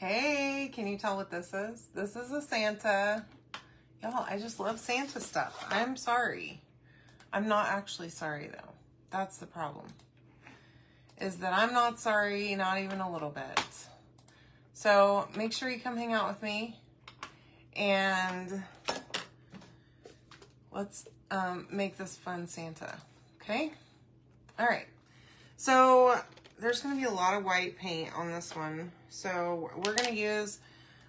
Hey, can you tell what this is? This is a Santa. Y'all, I just love Santa stuff. I'm sorry. I'm not actually sorry, though. That's the problem. Is that I'm not sorry, not even a little bit. So make sure you come hang out with me. And let's make this fun Santa. Okay? All right. So there's going to be a lot of white paint on this one. So we're going to use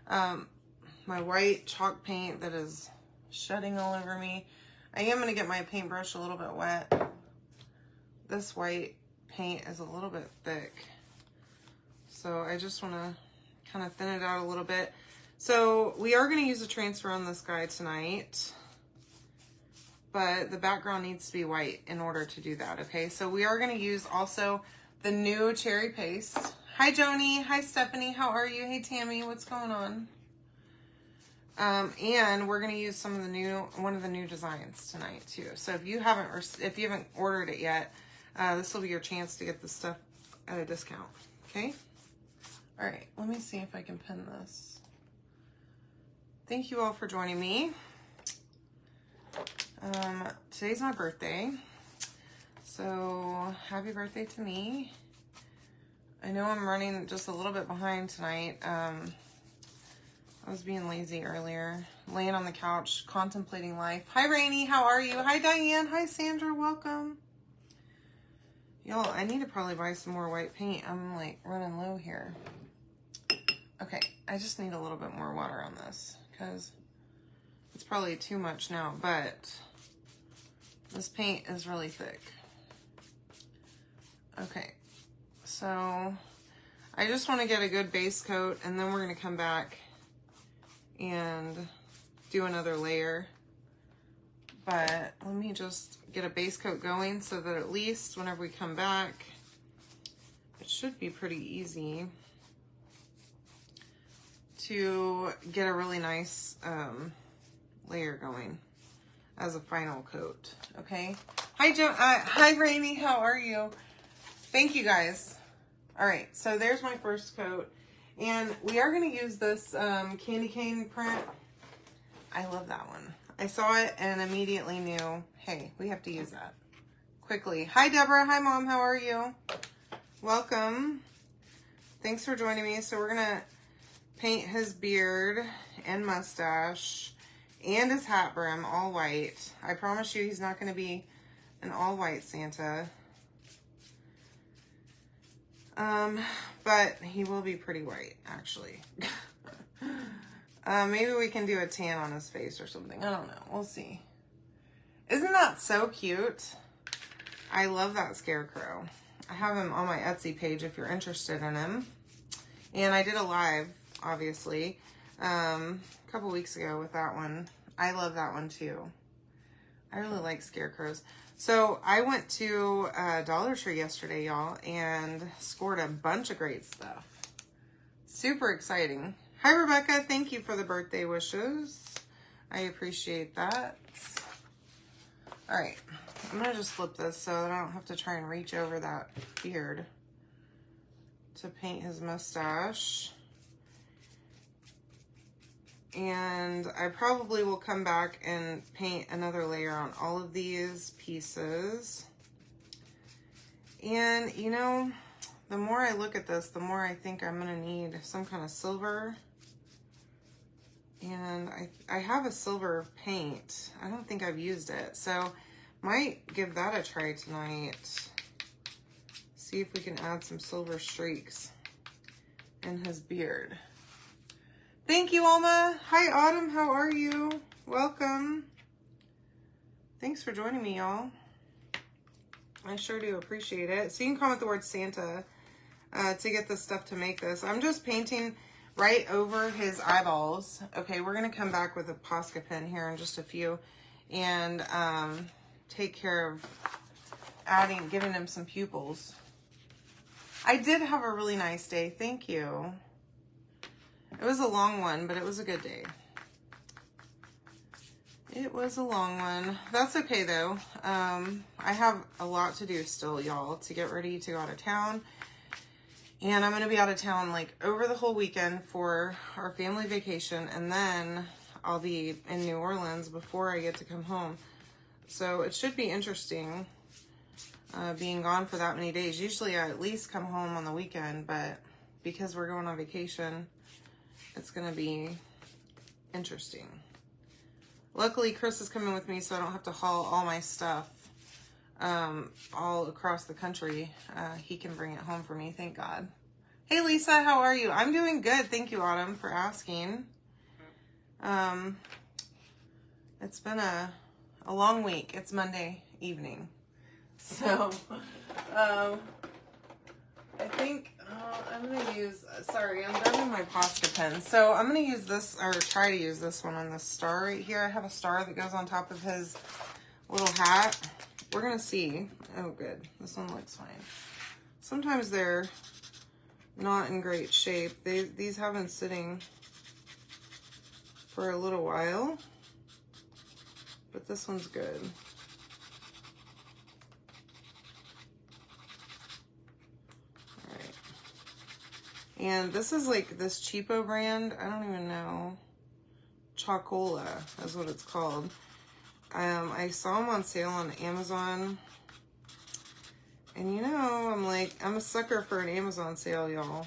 my white chalk paint that is shedding all over me. I am going to get my paintbrush a little bit wet. This white paint is a little bit thick. So I just want to kind of thin it out a little bit. So we are going to use a transfer on this guy tonight. But the background needs to be white in order to do that, okay? So we are going to use also the new cherry paste. Hi, Joni. Hi, Stephanie. How are you? Hey, Tammy. What's going on? And we're going to use one of the new designs tonight too. So if you haven't ordered it yet, this will be your chance to get this stuff at a discount. Okay. All right. Let me see if I can pin this. Thank you all for joining me. Today's my birthday. So happy birthday to me. I know I'm running just a little bit behind tonight. I was being lazy earlier, laying on the couch, contemplating life. Hi, Rainy. How are you? Hi, Diane. Hi, Sandra. Welcome. Y'all, I need to probably buy some more white paint. I'm like running low here. Okay, I just need a little bit more water on this because it's probably too much now, but this paint is really thick. Okay, so I just want to get a good base coat and then we're going to come back and do another layer. But let me just get a base coat going so that at least whenever we come back, it should be pretty easy to get a really nice layer going as a final coat. Okay. Hi, Joe. Hi, Rainy. How are you? Thank you, guys. All right. So there's my first coat. And we are going to use this candy cane print. I love that one. I saw it and immediately knew, hey, we have to use that quickly. Hi, Deborah. Hi, Mom. How are you? Welcome. Thanks for joining me. So we're going to paint his beard and mustache and his hat brim all white. I promise you he's not going to be an all white Santa. But he will be pretty white, actually. Maybe we can do a tan on his face or something. I don't know. We'll see. Isn't that so cute? I love that scarecrow. I have him on my Etsy page if you're interested in him. And I did a live, obviously, a couple weeks ago with that one. I love that one too. I really like scarecrows. So I went to Dollar Tree yesterday, y'all, and scored a bunch of great stuff. Super exciting. Hi, Rebecca. Thank you for the birthday wishes. I appreciate that. All right. I'm going to just flip this so that I don't have to try and reach over that beard to paint his mustache. And I probably will come back and paint another layer on all of these pieces. And, you know, the more I look at this, the more I think I'm going to need some kind of silver. And I have a silver paint. I don't think I've used it. So, might give that a try tonight. See if we can add some silver streaks in his beard. Thank you, Alma. Hi, Autumn. How are you? Welcome. Thanks for joining me, y'all. I sure do appreciate it. So you can comment the word Santa to get the stuff to make this. I'm just painting right over his eyeballs. Okay, we're going to come back with a Posca pen here in just a few and take care of giving him some pupils. I did have a really nice day. Thank you. It was a long one, but it was a good day. It was a long one. That's okay, though. I have a lot to do still, y'all, to get ready to go out of town. And I'm going to be out of town like over the whole weekend for our family vacation. And then I'll be in New Orleans before I get to come home. So it should be interesting being gone for that many days. Usually I at least come home on the weekend, but because we're going on vacation, it's going to be interesting. Luckily, Chris is coming with me, so I don't have to haul all my stuff all across the country. He can bring it home for me, thank God. Hey, Lisa, how are you? I'm doing good. Thank you, Autumn, for asking. It's been a long week. It's Monday evening. So, I think I'm going to use, sorry, I'm grabbing my Posca pen. So I'm going to use this, or try to use this one on the star right here. I have a star that goes on top of his little hat. We're going to see. Oh, good. This one looks fine. Sometimes they're not in great shape. These have been sitting for a little while, but this one's good. And this is like this cheapo brand. I don't even know. Chocola is what it's called. I saw them on sale on Amazon. And you know, I'm a sucker for an Amazon sale, y'all.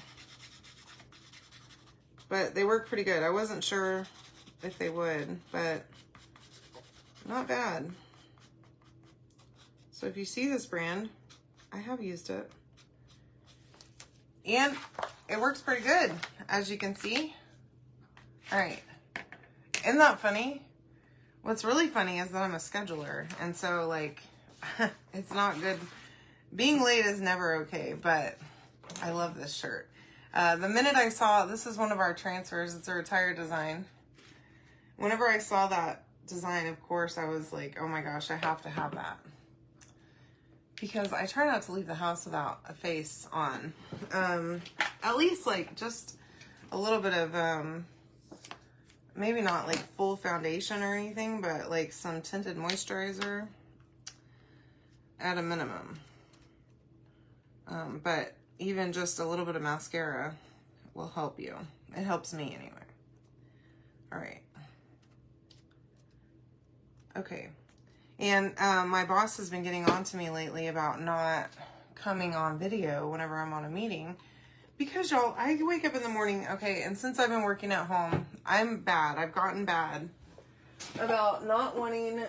But they work pretty good. I wasn't sure if they would, but not bad. So if you see this brand, I have used it. And it works pretty good, as you can see. All right. Isn't that funny? What's really funny is that I'm a scheduler. And so, like, it's not good. Being late is never okay, but I love this shirt. The minute I saw, this is one of our transfers. It's a retired design. Whenever I saw that design, of course, I was like, oh my gosh, I have to have that. Because I try not to leave the house without a face on. At least like just a little bit of, maybe not like full foundation or anything, but like some tinted moisturizer at a minimum. But even just a little bit of mascara will help you. It helps me anyway. All right. Okay. And my boss has been getting on to me lately about not coming on video whenever I'm on a meeting. Because, y'all, I wake up in the morning, okay, and since I've been working at home, I'm bad. I've gotten bad about not wanting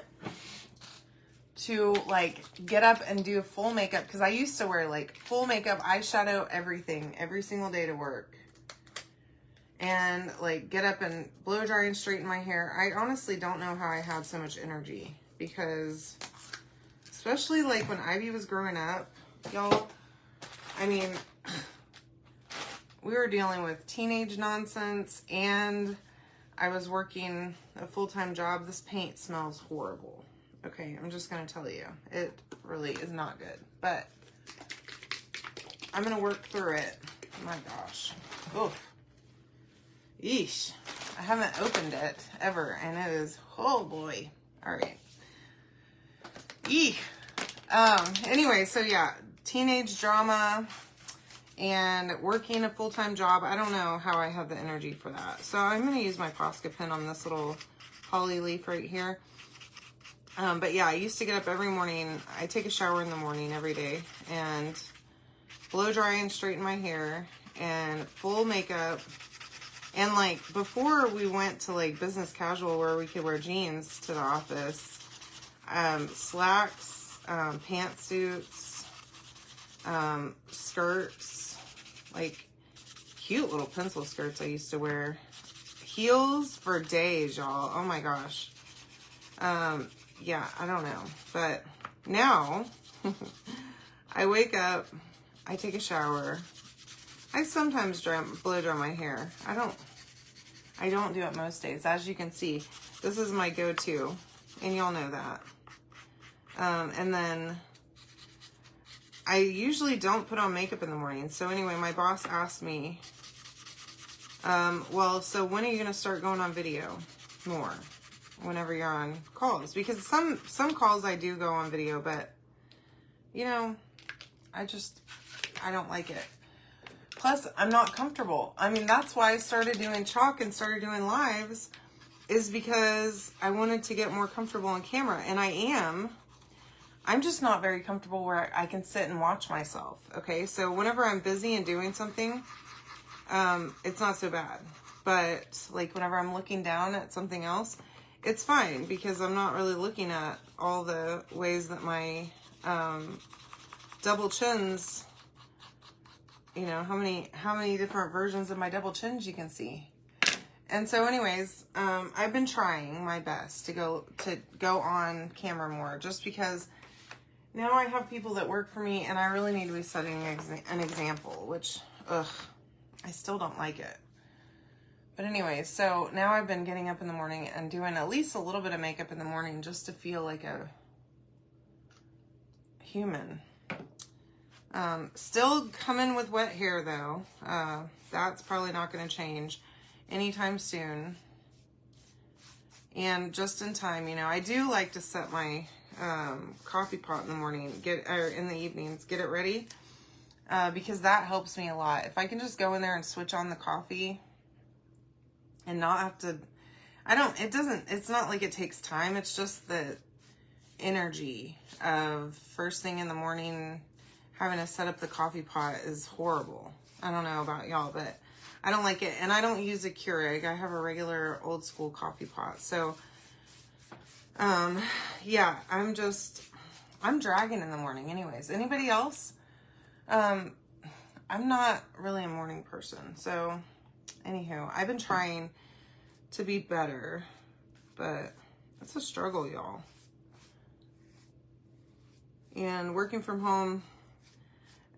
to, like, get up and do full makeup. Because I used to wear, like, full makeup, eyeshadow, everything, every single day to work. And, like, get up and blow dry and straighten my hair. I honestly don't know how I had so much energy. Because, especially, like, when Ivy was growing up, y'all, I mean, we were dealing with teenage nonsense, and I was working a full-time job. This paint smells horrible. Okay, I'm just going to tell you. It really is not good. But I'm going to work through it. My gosh. Oh. Yeesh. I haven't opened it ever, and it is, oh boy. All right. Eek. Anyway, so yeah, teenage drama and working a full-time job. I don't know how I have the energy for that. So I'm going to use my Posca pen on this little holly leaf right here. But yeah, I used to get up every morning. I take a shower in the morning every day and blow dry and straighten my hair and full makeup. And like before we went to like business casual where we could wear jeans to the office, slacks, pantsuits, skirts, like cute little pencil skirts I used to wear. Heels for days, y'all. Oh my gosh. Yeah, I don't know. But now I wake up, I take a shower. I sometimes blow dry my hair. I don't do it most days. As you can see, this is my go-to, and y'all know that. And then I usually don't put on makeup in the morning. So anyway, my boss asked me, well, so when are you going to start going on video more whenever you're on calls? Because some calls I do go on video, but you know, I don't like it. Plus, I'm not comfortable. I mean, that's why I started doing chalk and started doing lives, is because I wanted to get more comfortable on camera. And I am. I'm just not very comfortable where I can sit and watch myself. Okay, so whenever I'm busy and doing something, it's not so bad. But like whenever I'm looking down at something else, it's fine because I'm not really looking at all the ways that my double chins, you know, how many different versions of my double chins you can see. And so anyways, I've been trying my best to go on camera more, just because now I have people that work for me and I really need to be setting an example, which, I still don't like it. But anyway, so now I've been getting up in the morning and doing at least a little bit of makeup in the morning just to feel like a human. Still coming with wet hair though. That's probably not going to change anytime soon. And just in time, you know, I do like to set my coffee pot in the morning, or in the evenings, get it ready, because that helps me a lot. If I can just go in there and switch on the coffee and not have to, it's not like it takes time. It's just the energy of first thing in the morning having to set up the coffee pot is horrible. I don't know about y'all, but I don't like it. And I don't use a Keurig. I have a regular old school coffee pot. So, yeah, I'm dragging in the morning anyways. Anybody else? I'm not really a morning person. So, anywho, I've been trying to be better, but it's a struggle, y'all. And working from home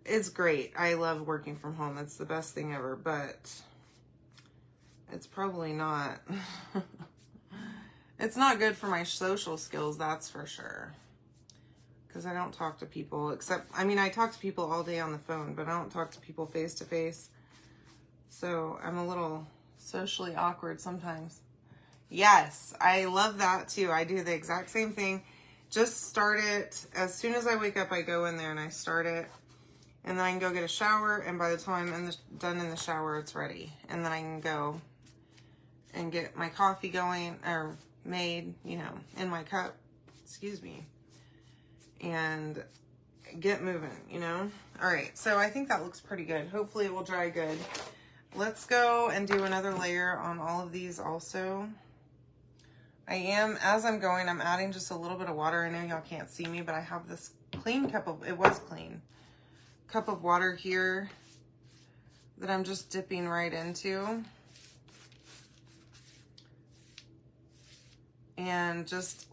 is great. I love working from home. It's the best thing ever, but it's probably not, it's not good for my social skills, that's for sure. Because I don't talk to people I talk to people all day on the phone, but I don't talk to people face to face. So I'm a little socially awkward sometimes. Yes, I love that too. I do the exact same thing. Just start it. As soon as I wake up, I go in there and I start it. And then I can go get a shower. And by the time I'm done in the shower, it's ready. And then I can go and get my coffee going, or made, you know, in my cup. Excuse me. And get moving, you know? All right, so I think that looks pretty good. Hopefully it will dry good. Let's go and do another layer on all of these also. As I'm going, I'm adding just a little bit of water. I know y'all can't see me, but I have this clean cup of water here that I'm just dipping right into. And just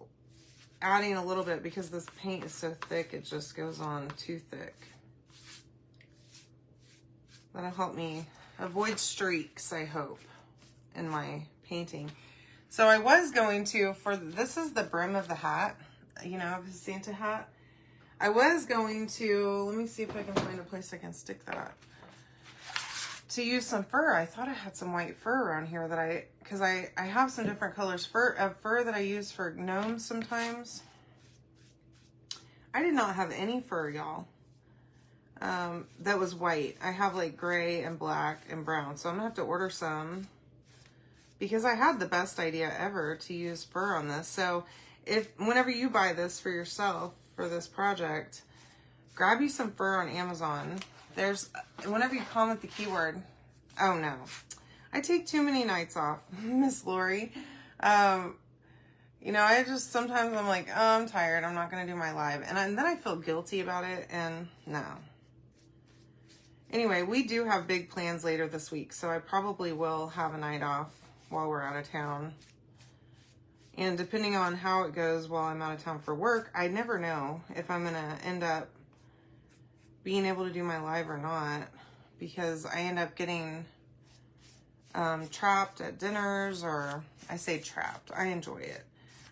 adding a little bit because this paint is so thick, it just goes on too thick. That'll help me avoid streaks, I hope, in my painting. So I was going to, this is the brim of the hat, you know, of his Santa hat. I was going to, let me see if I can find a place I can stick that. To use some fur. I thought I had some white fur around here because I have some different colors of fur that I use for gnomes sometimes. I did not have any fur, y'all. That was white. I have like gray and black and brown. So I'm gonna have to order some because I had the best idea ever to use fur on this. So whenever you buy this for yourself for this project, grab you some fur on Amazon. Whenever you comment the keyword, oh no, I take too many nights off, Miss Lori. You know, sometimes I'm like, oh, I'm tired. I'm not going to do my live. And then I feel guilty about it. And no. Anyway, we do have big plans later this week. So I probably will have a night off while we're out of town. And depending on how it goes while I'm out of town for work, I never know if I'm going to end up being able to do my live or not. Because I end up getting trapped at dinners, or I say trapped. I enjoy it.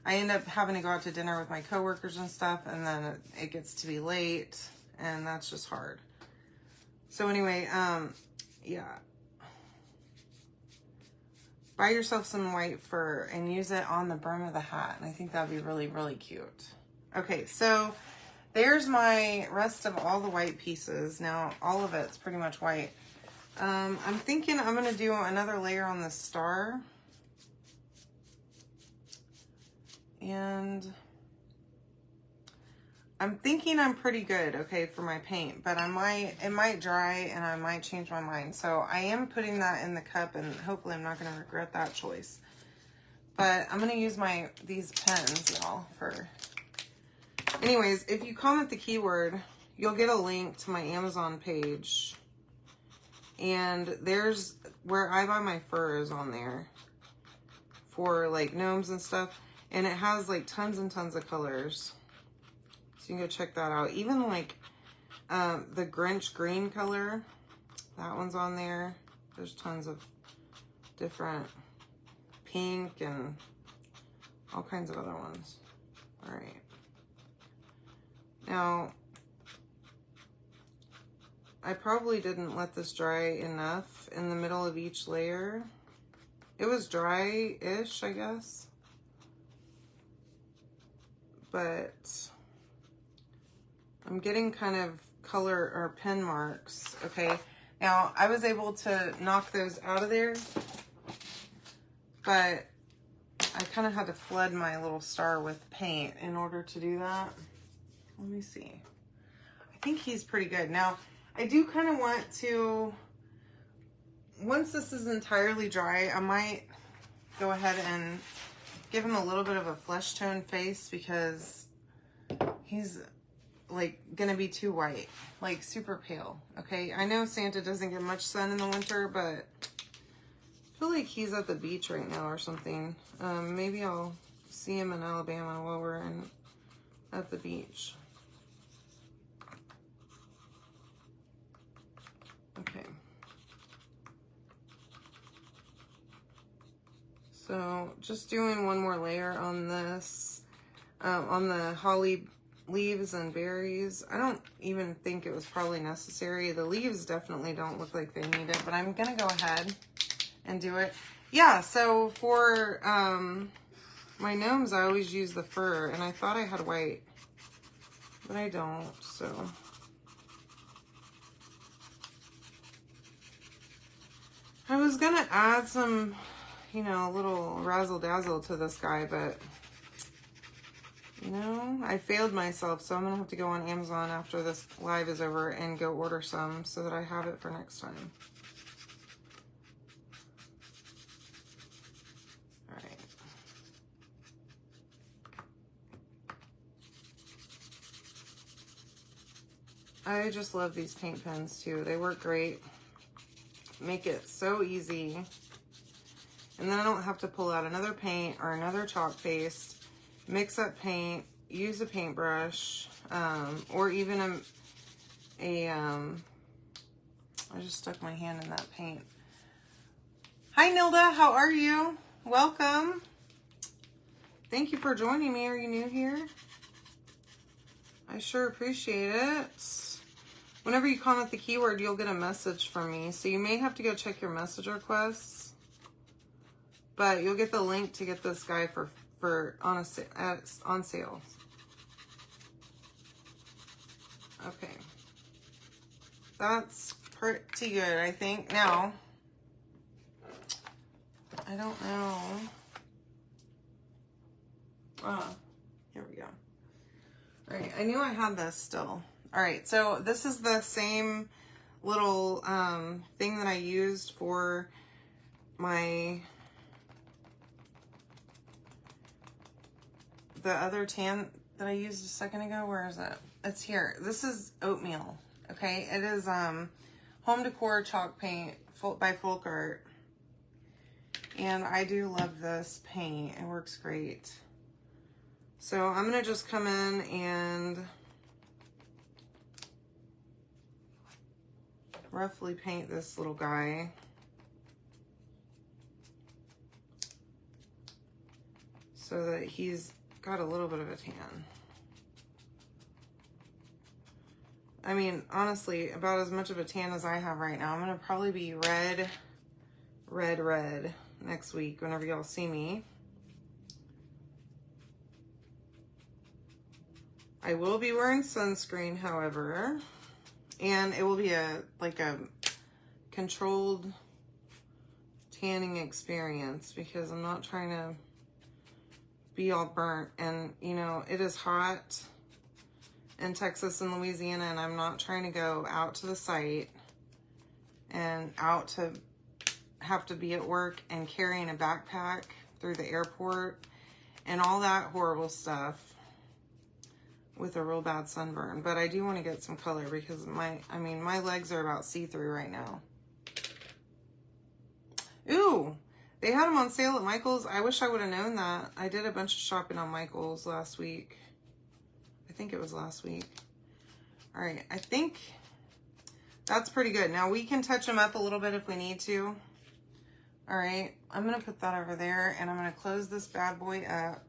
I end up having to go out to dinner with my coworkers and stuff, and then it gets to be late, and that's just hard. So anyway, yeah. Buy yourself some white fur and use it on the brim of the hat, and I think that'd be really, really cute. Okay, so there's my rest of all the white pieces. Now, all of it's pretty much white. I'm thinking I'm going to do another layer on the star. And I'm thinking I'm pretty good, okay, for my paint, but it might dry and I might change my mind. So I am putting that in the cup, and hopefully I'm not going to regret that choice. But I'm going to use these pens, y'all, for... Anyways, if you comment the keyword, you'll get a link to my Amazon page. And there's where I buy my fur is on there for like gnomes and stuff. And it has like tons and tons of colors. So you can go check that out. Even like the Grinch green color, that one's on there. There's tons of different pink and all kinds of other ones. All right. Now, I probably didn't let this dry enough in the middle of each layer. It was dry-ish, I guess. But I'm getting kind of color or pen marks, okay? Now, I was able to knock those out of there, but I kind of had to flood my little star with paint in order to do that. Let me see. I think he's pretty good. Now, I do kind of want to, once this is entirely dry, I might go ahead and give him a little bit of a flesh tone face, because he's like gonna be too white, like super pale, okay? I know Santa doesn't get much sun in the winter, but I feel like he's at the beach right now or something. Maybe I'll see him in Alabama while we're at the beach. Okay. So just doing one more layer on this, on the holly leaves and berries. I don't even think it was probably necessary. The leaves definitely don't look like they need it, but I'm gonna go ahead and do it. Yeah, so for my gnomes, I always use the fur, and I thought I had white, but I don't, so. I was gonna add some, you know, a little razzle dazzle to this guy, but you know, I failed myself, so I'm gonna have to go on Amazon after this live is over and go order some so that I have it for next time. All right. I just love these paint pens too. They work great. Make it so easy. And then I don't have to pull out another paint or another chalk paste, mix up paint, use a paintbrush, or even I just stuck my hand in that paint. Hi Nilda, how are you? Welcome. Thank you for joining me. Are you new here? I sure appreciate it. Whenever you comment the keyword, you'll get a message from me. So you may have to go check your message requests, but you'll get the link to get this guy on sale. Okay. That's pretty good, I think. Now, I don't know. Here we go. All right, I knew I had this still. All right, so this is the same little thing that I used for the other tan that I used a second ago. Where is it? It's here. This is oatmeal, okay? It is home decor chalk paint by Folk Art. And I do love this paint. It works great. So I'm gonna just come in and roughly paint this little guy. So that he's got a little bit of a tan. I mean, honestly, about as much of a tan as I have right now. I'm gonna probably be red next week whenever y'all see me. I will be wearing sunscreen, however, and it will be a controlled tanning experience because I'm not trying to be all burnt. And, you know, it is hot in Texas and Louisiana, and I'm not trying to go out to the site and out to have to be at work and carrying a backpack through the airport and all that horrible stuff with a real bad sunburn. But I do want to get some color because my legs are about see-through right now. Ooh, they had them on sale at Michael's. I wish I would have known that. I did a bunch of shopping on Michael's last week. I think it was last week. All right, I think that's pretty good. Now we can touch them up a little bit if we need to. All right, I'm gonna put that over there and I'm gonna close this bad boy up.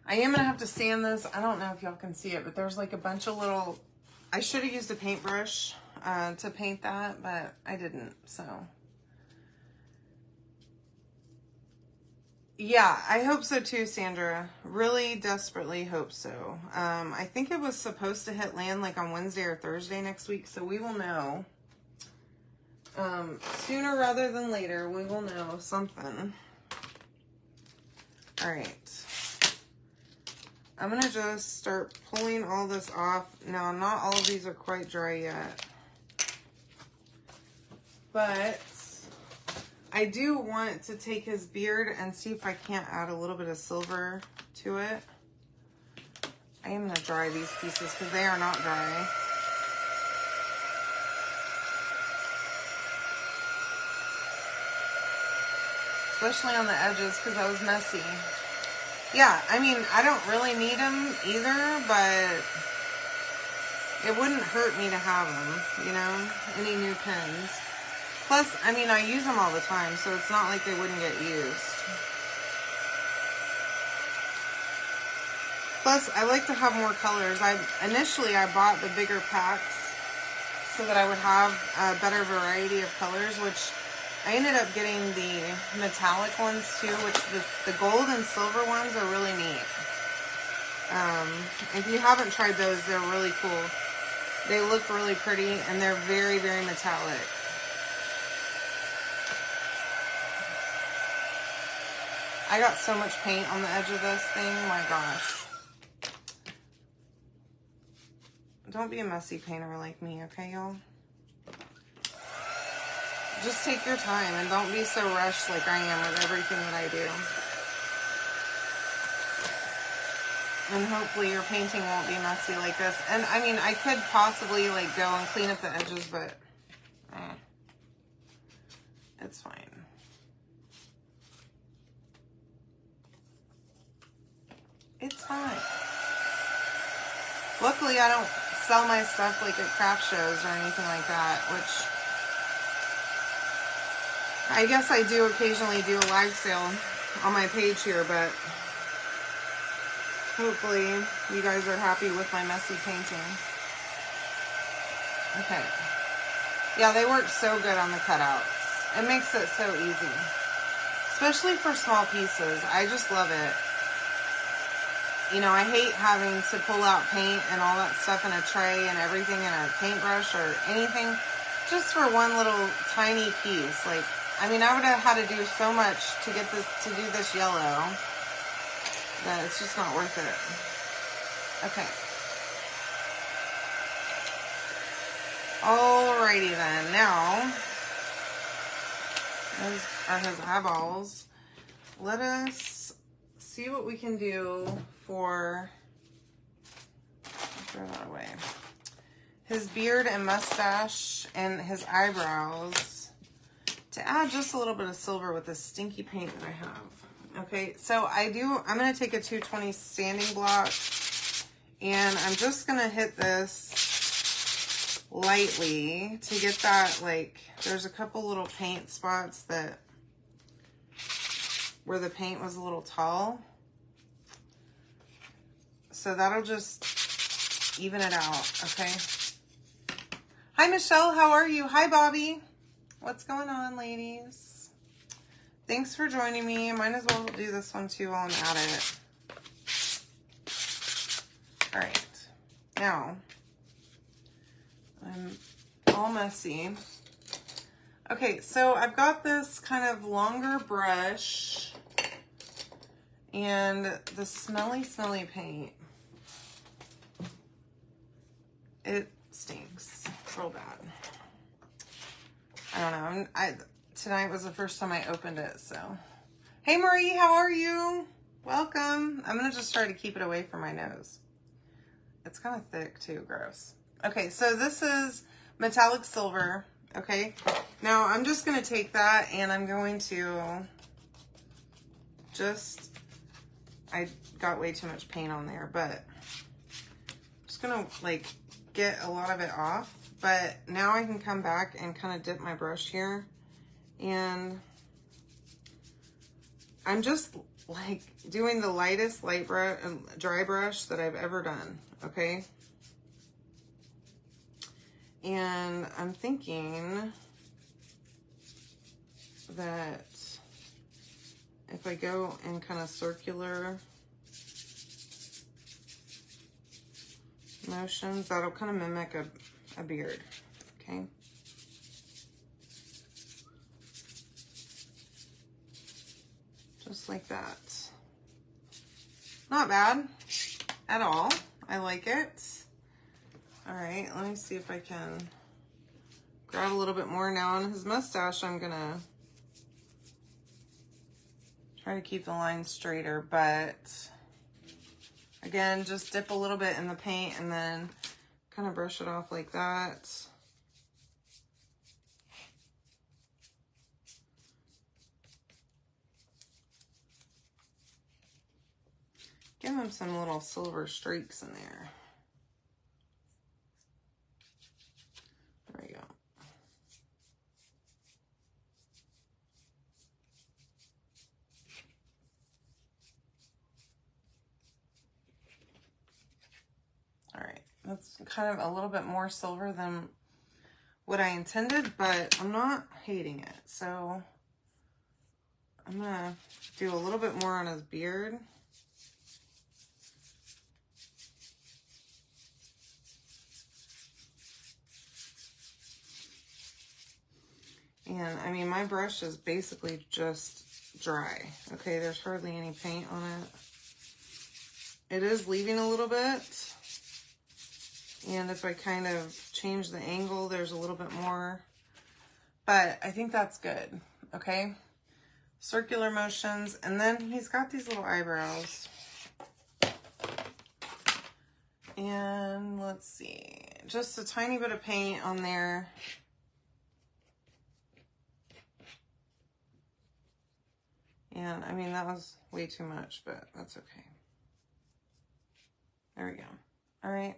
I am gonna have to sand this. I don't know if y'all can see it, but there's like a bunch of little, I should have used a paintbrush to paint that, but I didn't, so. Yeah, I hope so too, Sandra. Really desperately hope so. I think it was supposed to hit land like on Wednesday or Thursday next week, so we will know. Sooner rather than later, we will know something. All right. I'm going to just start pulling all this off. Now, not all of these are quite dry yet. But I do want to take his beard and see if I can't add a little bit of silver to it. I am going to dry these pieces because they are not dry. Especially on the edges because I was messy. Yeah, I mean, I don't really need them either, but it wouldn't hurt me to have them, you know, any new pins. Plus, I mean, I use them all the time, so it's not like they wouldn't get used. Plus, I like to have more colors. Initially, I bought the bigger packs so that I would have a better variety of colors, which I ended up getting the metallic ones too, which the gold and silver ones are really neat. If you haven't tried those, they're really cool. They look really pretty and they're very, very metallic. I got so much paint on the edge of this thing, my gosh. Don't be a messy painter like me, okay, y'all? Just take your time and don't be so rushed like I am with everything that I do. And hopefully your painting won't be messy like this. And I mean, I could possibly like go and clean up the edges, but it's fine. It's fine. Luckily, I don't sell my stuff like at craft shows or anything like that, which I guess I do occasionally do a live sale on my page here, but hopefully you guys are happy with my messy painting. Okay. Yeah, they work so good on the cutouts. It makes it so easy. Especially for small pieces. I just love it. You know, I hate having to pull out paint and all that stuff in a tray and everything in a paintbrush or anything. Just for one little tiny piece. Like, I mean, I would have had to do so much to get this, to do this yellow, that it's just not worth it. Okay. Alrighty then. Now, those are his eyeballs. Let us see what we can do for, throw that away, his beard and mustache and his eyebrows, to add just a little bit of silver with this stinky paint that I have. Okay, so I'm going to take a 220 sanding block and I'm just going to hit this lightly to get that, like, there's a couple little paint spots that, where the paint was a little tall. So that'll just even it out, okay? Hi, Michelle, how are you? Hi, Bobby. What's going on, ladies? Thanks for joining me. Might as well do this one too while I'm at it. All right. Now, I'm all messy. Okay, so I've got this kind of longer brush and the smelly paint. It stinks real bad. I don't know. Tonight was the first time I opened it, so. Hey Marie, how are you? Welcome. I'm gonna just try to keep it away from my nose. It's kind of thick too, gross. Okay, so this is metallic silver, okay? Now I'm just gonna take that and I'm going to I got way too much paint on there, but I'm just gonna like get a lot of it off. But now I can come back and kind of dip my brush here, and I'm just like doing the lightest dry brush that I've ever done, okay? And I'm thinking that if I go in kind of circular motions, that'll kind of mimic a beard, okay? Just like that. Not bad at all. I like it. All right, let me see if I can grab a little bit more. Now on his mustache, I'm gonna try to keep the line straighter, but again, just dip a little bit in the paint and then kind of brush it off like that. Give him some little silver streaks in there. There we go. All right, that's kind of a little bit more silver than what I intended, but I'm not hating it. So I'm gonna do a little bit more on his beard. And I mean, my brush is basically just dry. Okay, there's hardly any paint on it. It is leaving a little bit. And if I kind of change the angle, there's a little bit more. But I think that's good, okay? Circular motions. And then he's got these little eyebrows. And let's see, just a tiny bit of paint on there. And I mean, that was way too much, but that's okay. There we go. All right.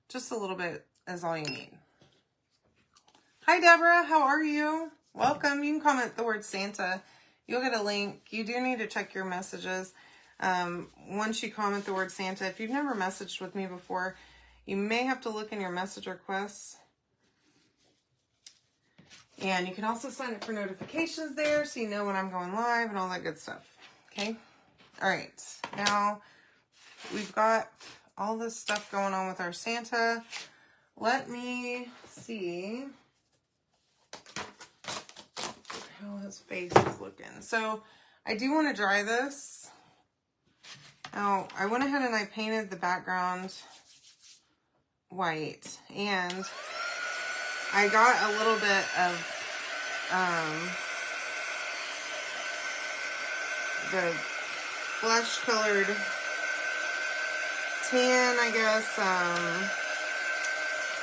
Just a little bit is all you need. Hi, Deborah. How are you? Welcome. You can comment the word Santa. You'll get a link. You do need to check your messages. Once you comment the word Santa, if you've never messaged with me before, you may have to look in your message requests. And you can also sign up for notifications there so you know when I'm going live and all that good stuff. Okay? All right. Now, we've got all this stuff going on with our Santa. Let me see how his face is looking. So, I do want to dry this. Now, I went ahead and I painted the background white. And I got a little bit of the flesh-colored tan, I guess,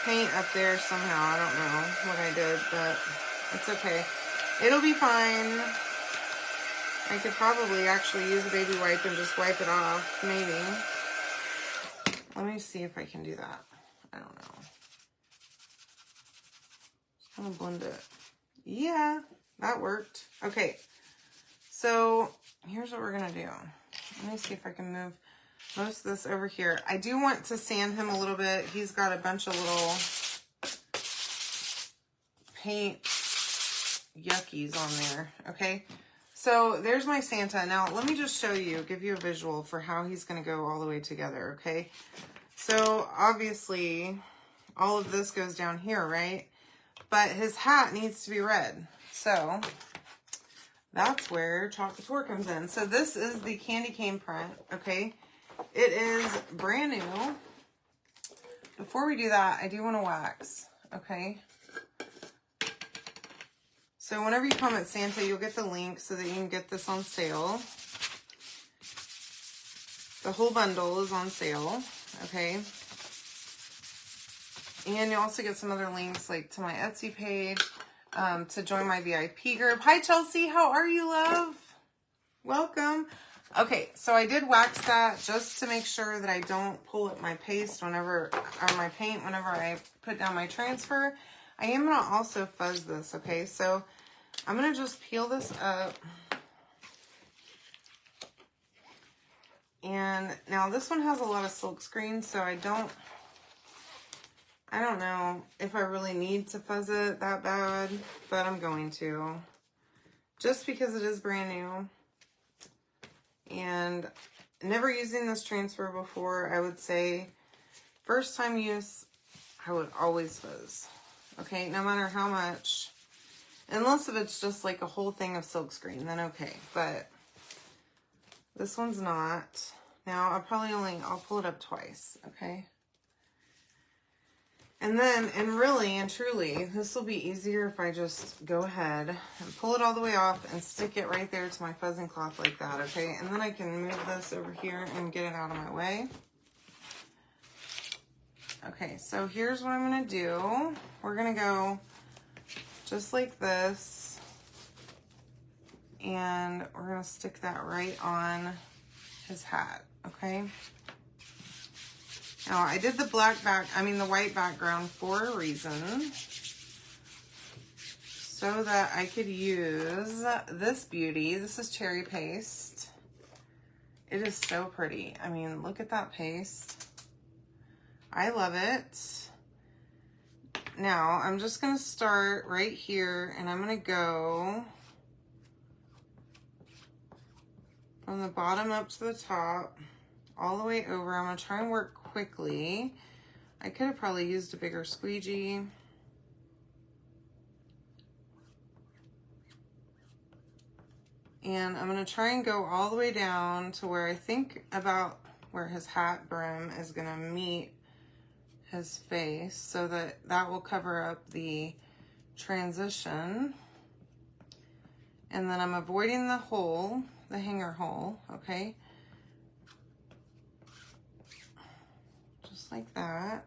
paint up there somehow. I don't know what I did, but it's okay. It'll be fine. I could probably actually use a baby wipe and just wipe it off, maybe. Let me see if I can do that. I don't know. Just gonna blend it. Yeah, that worked. Okay, so here's what we're gonna do. Let me see if I can move most of this over here. I do want to sand him a little bit. He's got a bunch of little paint yuckies on there, okay? So there's my Santa. Now, let me just show you, give you a visual for how he's gonna go all the way together, okay? So, obviously, all of this goes down here, right? but his hat needs to be red. So that's where Chalk Decor comes in. So this is the candy cane print, okay? It is brand new. Before we do that, I do want to wax, okay? So whenever you comment Santa, you'll get the link so that you can get this on sale. The whole bundle is on sale, okay? And you also get some other links like to my Etsy page, to join my VIP group. Hi, Chelsea. How are you, love? Welcome. Okay, so I did wax that just to make sure that I don't pull up my paste whenever, or my paint whenever I put down my transfer. I am going to also fuzz this, okay? So I'm going to just peel this up. And now this one has a lot of silk screen, so I don't know if I really need to fuzz it that bad, but I'm going to. Just because it is brand new. And never using this transfer before, I would say first time use, I would always fuzz. Okay, no matter how much. Unless if it's just like a whole thing of silk screen, then okay. But this one's not. Now, I'll pull it up twice, okay? And then, and really and truly, this will be easier if I just go ahead and pull it all the way off and stick it right there to my fuzzing cloth like that, okay? And then I can move this over here and get it out of my way. Okay, so here's what I'm gonna do. We're gonna go just like this, and we're gonna stick that right on his hat, okay? Now, I did the white background for a reason. So that I could use this beauty. This is cherry paste. It is so pretty. I mean, look at that paste. I love it. Now, I'm just going to start right here, and I'm going to go from the bottom up to the top, all the way over. I'm going to try and work quickly. I could have probably used a bigger squeegee. And I'm going to try and go all the way down to where I think about where his hat brim is going to meet his face, so that will cover up the transition. And then I'm avoiding the hole, the hanger hole, okay? Just like that.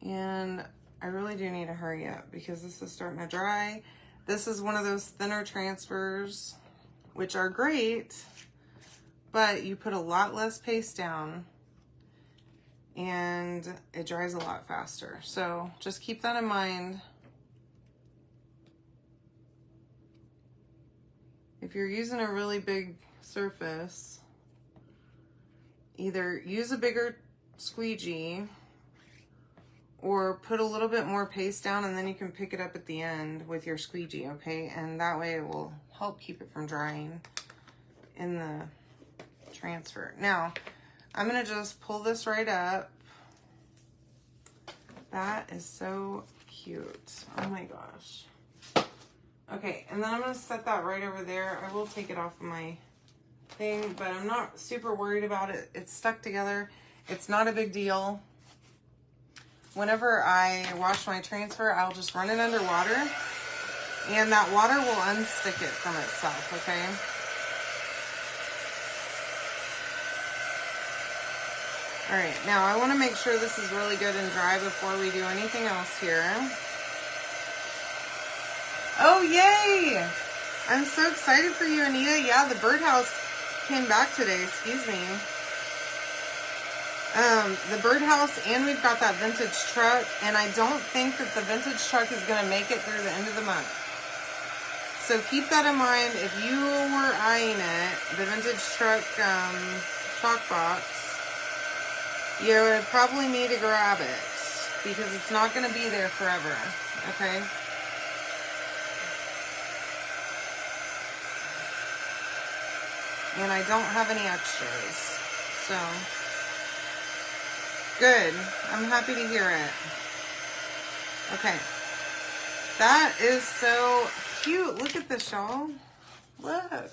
And I really do need to hurry up because this is starting to dry. This is one of those thinner transfers, which are great, but you put a lot less paste down and it dries a lot faster. So just keep that in mind. If you're using a really big surface, either use a bigger squeegee or put a little bit more paste down, and then you can pick it up at the end with your squeegee, okay? And that way it will help keep it from drying in the transfer. Now, I'm gonna just pull this right up. That is so cute. Oh my gosh. Okay, and then I'm gonna set that right over there. I will take it off of my thing, but I'm not super worried about it. It's stuck together. It's not a big deal. Whenever I wash my transfer, I'll just run it under water, and that water will unstick it from itself, okay? All right, now I want to make sure this is really good and dry before we do anything else here. Oh, yay! I'm so excited for you, Anita. Yeah, the birdhouse came back today, excuse me. The birdhouse, and we've got that vintage truck, and I don't think that the vintage truck is going to make it through the end of the month. So keep that in mind if you were eyeing it, the vintage truck chalk box. you would probably need to grab it because it's not going to be there forever, okay? And I don't have any extras, so good. I'm happy to hear it. Okay. That is so cute. Look at this, y'all. Look.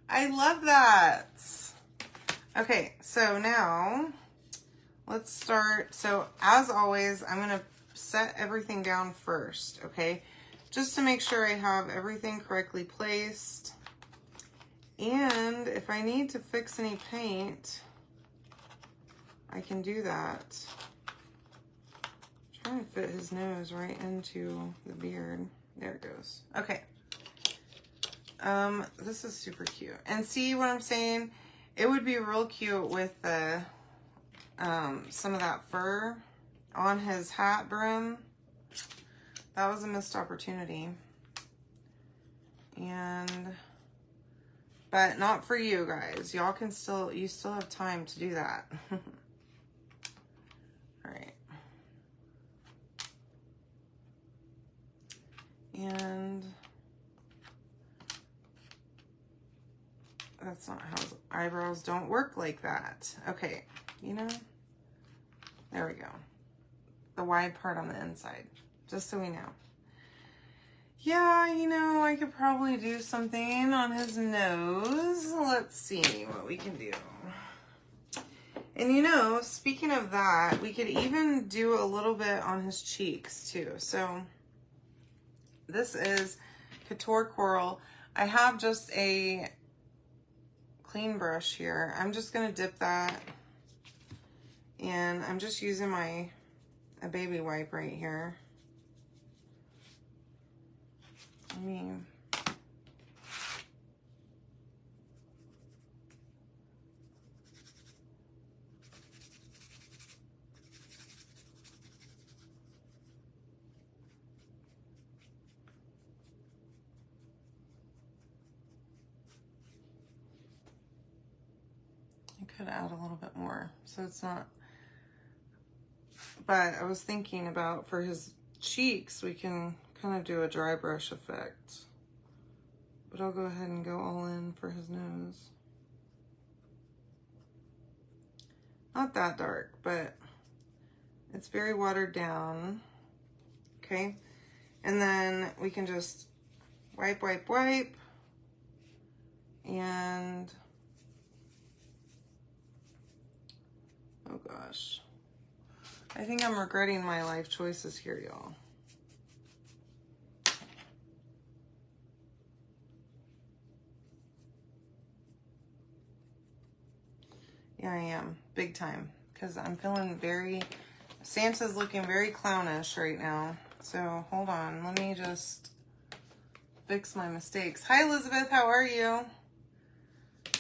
I love that. Okay, so now let's start. So as always, I'm going to set everything down first, okay? Just to make sure I have everything correctly placed. And if I need to fix any paint, I can do that. I'm trying to fit his nose right into the beard. There it goes. Okay. This is super cute. And see what I'm saying? It would be real cute with the some of that fur on his hat brim. That was a missed opportunity. But not for you guys. Y'all can you still have time to do that. All right. And that's not how eyebrows don't work like that. Okay, you know, there we go. The wide part on the inside, just so we know. Yeah, you know, I could probably do something on his nose. Let's see what we can do. And you know, speaking of that, we could even do a little bit on his cheeks too. So this is Decor Coral. I have just a clean brush here. I'm just gonna dip that, and I'm just using a baby wipe right here. I mean, I could add a little bit more so it's not, but I was thinking about for his cheeks, we can kind of do a dry brush effect, but I'll go ahead and go all in for his nose. Not that dark, but it's very watered down. Okay, and then we can just wipe, wipe, wipe, and oh gosh, I think I'm regretting my life choices here, y'all. Yeah, I am, big time, because I'm feeling Santa's looking very clownish right now. So hold on, let me just fix my mistakes. Hi, Elizabeth, how are you?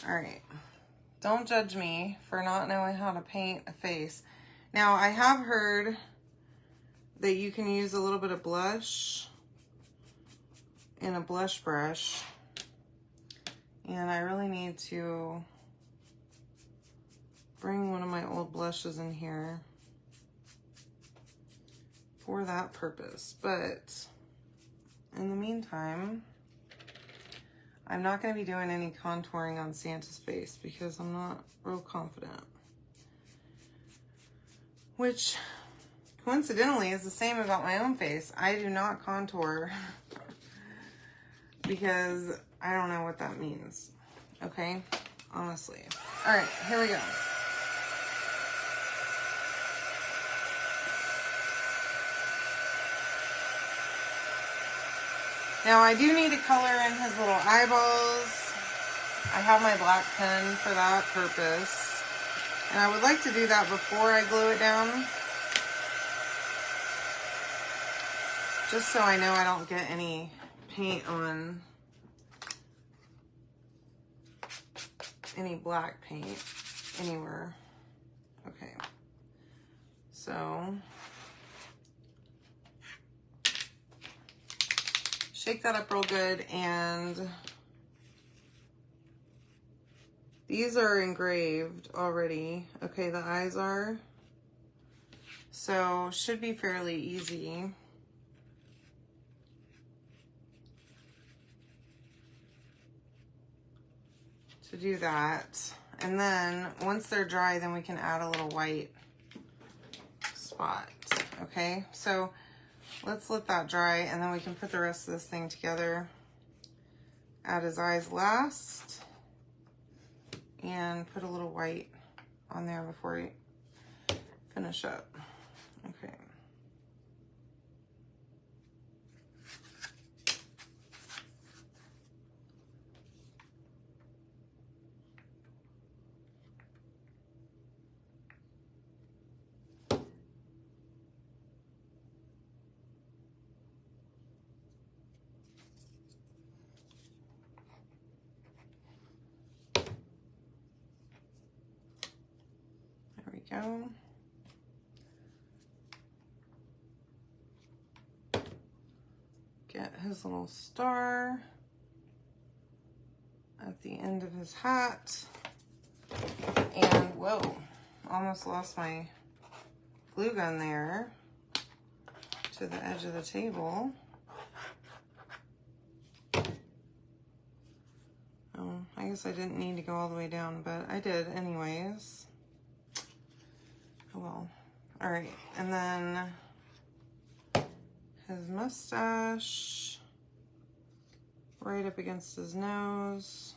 All right, don't judge me for not knowing how to paint a face. Now, I have heard that you can use a little bit of blush in a blush brush, and I really need to bring one of my old blushes in here for that purpose. But in the meantime, I'm not going to be doing any contouring on Santa's face because I'm not real confident. Which, coincidentally, is the same about my own face. I do not contour because I don't know what that means. Okay? Honestly. All right, here we go. Now, I do need to color in his little eyeballs. I have my black pen for that purpose. And I would like to do that before I glue it down. Just so I know I don't get any paint on any black paint anywhere. Okay. So shake that up real good, and These are engraved already. Okay, the eyes are. So should be fairly easy. To do that. And then once they're dry, then we can add a little white spot. Okay, so let's let that dry and then we can put the rest of this thing together. Add his eyes last and put a little white on there before we finish up. Okay. There we go. Get his little star at the end of his hat. And whoa, almost lost my glue gun there to the edge of the table. Oh, I guess I didn't need to go all the way down, but I did anyways. Oh well. All right, and then his mustache right up against his nose.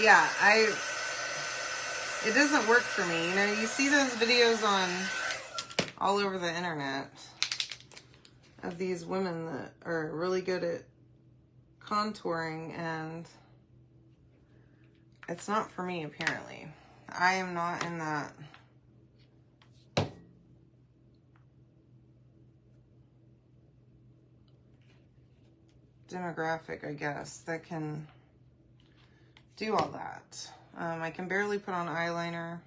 Yeah, it doesn't work for me. You know, you see those videos on all over the internet of these women that are really good at contouring, and it's not for me, apparently. I am not in that demographic, I guess, that can do all that. I can barely put on eyeliner,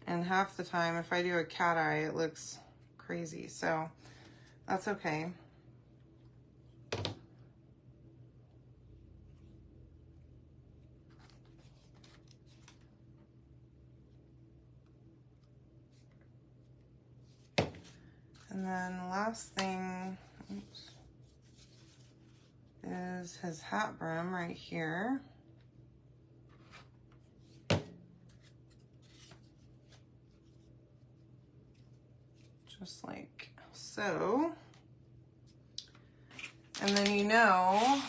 and half the time if I do a cat eye it looks crazy, so that's okay. And then the last thing, oops, is his hat brim right here. Just like so. And then you know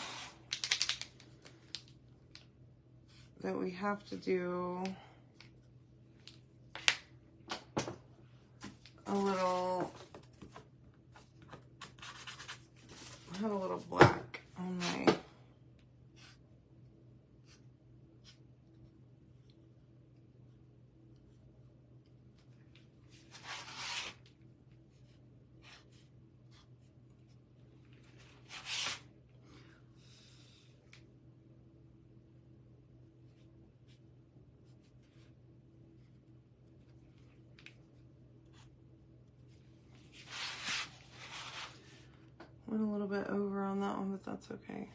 that we have to do a little, I have a little black on my, went a little bit over on that one, but that's okay.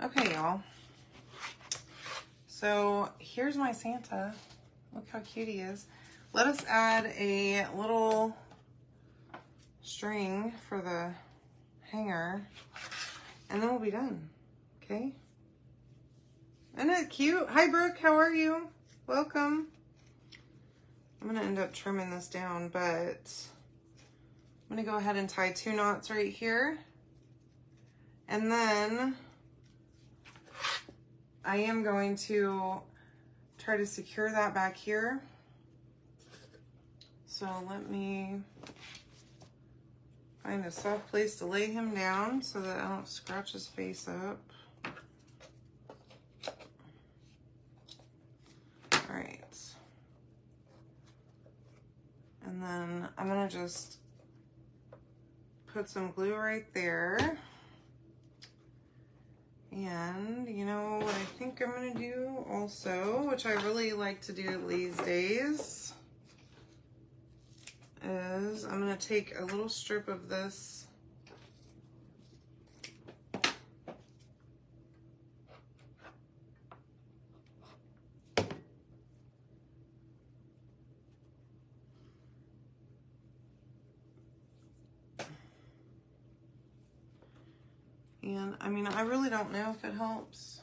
Okay, y'all. So here's my Santa. Look how cute he is. Let us add a little string for the hanger, and then we'll be done. Okay? Isn't it cute? Hi, Brooke. How are you? Welcome. I'm going to end up trimming this down, but I'm going to go ahead and tie 2 knots right here. And then I am going to try to secure that back here. So let me find a soft place to lay him down so that I don't scratch his face up. All right. And then I'm gonna just put some glue right there. And you know what I think I'm gonna do also, which I really like to do these days, is I'm gonna take a little strip of this and I mean, I really don't know if it helps.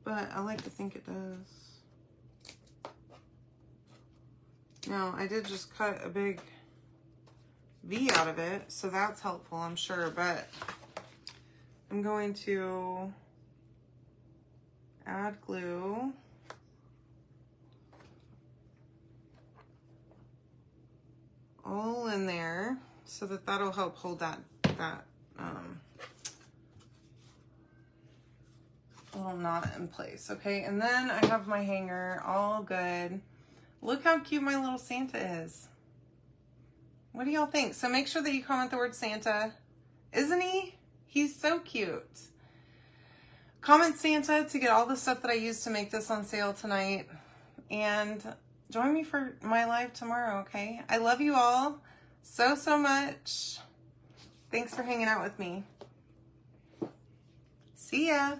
But I like to think it does. Now, I did just cut a big V out of it, so that's helpful, I'm sure, but I'm going to add glue. All in there so that that'll help hold that little knot in place. Okay, and then I have my hanger all good. Look how cute my little Santa is. What do y'all think? So make sure that you comment the word Santa. Isn't he? He's so cute. Comment Santa to get all the stuff that I used to make this on sale tonight. And join me for my live tomorrow, okay? I love you all so, so much. Thanks for hanging out with me. See ya.